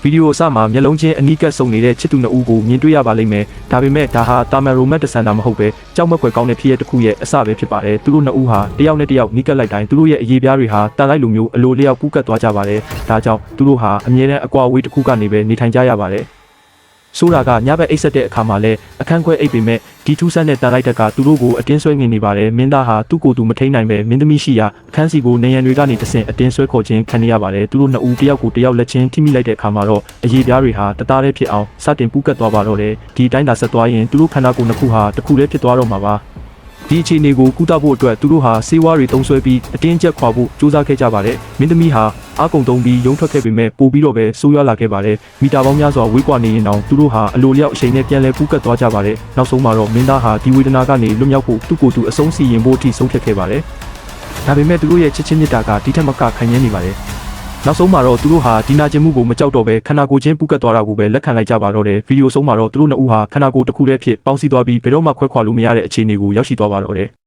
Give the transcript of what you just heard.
ဗီဒီယိုအစမှာမျက်လုံးချင်းအနီးကပ်ဆုံနေတဲ့ချစ်သူနှစ်ဦးကိုမြင်တွေ့ရပါလိမ့်မယ်ဒါပေမဲ့ဒါဟာတာမန်ရိုမတ်တဆန်တာမဟုတ်ပဲကြောက်မက်ဖွယ်ကောင်းတဲ့ဖြစ်ရပ်တစ်ခုရဲ့အစပဲဖြစ်ပါတယ်သူတို့နှစ်ဦးဟာတယောက်နဲ့တယောက်နီးကပ်လိုက်တိုင်းသူတို့ရဲ့အရေးပြားတွေဟာတန်လိုက်လိုမျိုးအလိုလျောက်ကူးကပ်သွားကြပါတယ်ဒါကြောင့်သူတို့ဟာအမြဲတမ်းအကွာအဝေးတစ်ခုကနေပဲနေထိုင်ကြရပါတယ်ဆိုတာကညဘက်အိတ်ဆက်တဲ့အခါမှာလဲအခန်းခွဲအိတ်ပေမဲ့ဒီထူးဆန်းတဲ့တန်လိုက်တက်ကသူတို့ကိုအတင်းဆွဲငင်နေပါတယ်မင်းသားဟာသူ့ကိုယ်သူမထိန်နိုင်ပဲမင်းသမီးရှိရာအခန်းစီကိုနေရန်တွေကနေတဆင့်အတင်းဆွဲခေါ်ခြင်းခံရပါတယ်သူတို့နှစ်ဦးတယောက်ကိုတယောက်လက်ချင်းထိမိလိုက်တဲ့အခါမှာတော့အရေးပြားတွေဟာတသားတည်းဖြစ်အောင်စတင်ပူးကပ်သွားပါတော့တယ်ဒီတိုင်းသာဆက်သွားရင်သူတို့ခန္ဓာကိုယ်နှစ်ခုဟာတစ်ခုတည်းဖြစ်သွားတော့မှာပါဒီအခြေအနေကိုကုသဖို့အတွက်သူတို့ဟာဆေးဝါးတွေသုံးစွဲပြီးအတင်းကျပ်ခွာဖို့ကြိုးစားခဲ့ကြပါတယ်မင်းသမီးဟာအကုံတုံးပြီးရုံထွက်ခဲ့ပေမဲ့ပိုပြီးတော့ပဲဆိုးရွားလာခဲ့ပါတယ်မီတာပေါင်းများစွာဝေးကွာနေရင်တောင်သူတို့ဟာအလိုလျောက်အချိန်နဲ့ပြန်လဲပူးကပ်သွားကြပါတယ်နောက်ဆုံးမှာတော့မင်းသားဟာဒီဝေဒနာကနေလွတ်မြောက်ဖို့သူ့ကိုယ်သူအဆုံးစီရင်ဖို့အထိဆုံးဖြတ်ခဲ့ပါတယ်ဒါပေမဲ့သူတို့ရဲ့ချစ်ချင်းမြတ်တာကဒီထက်မကခိုင်မြဲနေပါတယ်နောက်ဆုံးမှာတော့သူတို့ဟာဒီနာကျင်မှုကိုမကြောက်တော့ပဲခန္ဓာကိုယ်ချင်းပူးကပ်သွားတာကိုပဲလက်ခံလိုက်ကြပါတော့တယ်ဗီဒီယိုဆုံးမှာတော့သူတို့နှစ်ဦးဟာခန္ဓာကိုယ်တစ်ခုတည်းဖြစ်ပေါင်းစည်းသွားပြီးဘယ်တော့မှခွဲခွာလို့မရတဲ့အခြေအနေကိုရောက်ရှိသွားပါတော့တယ်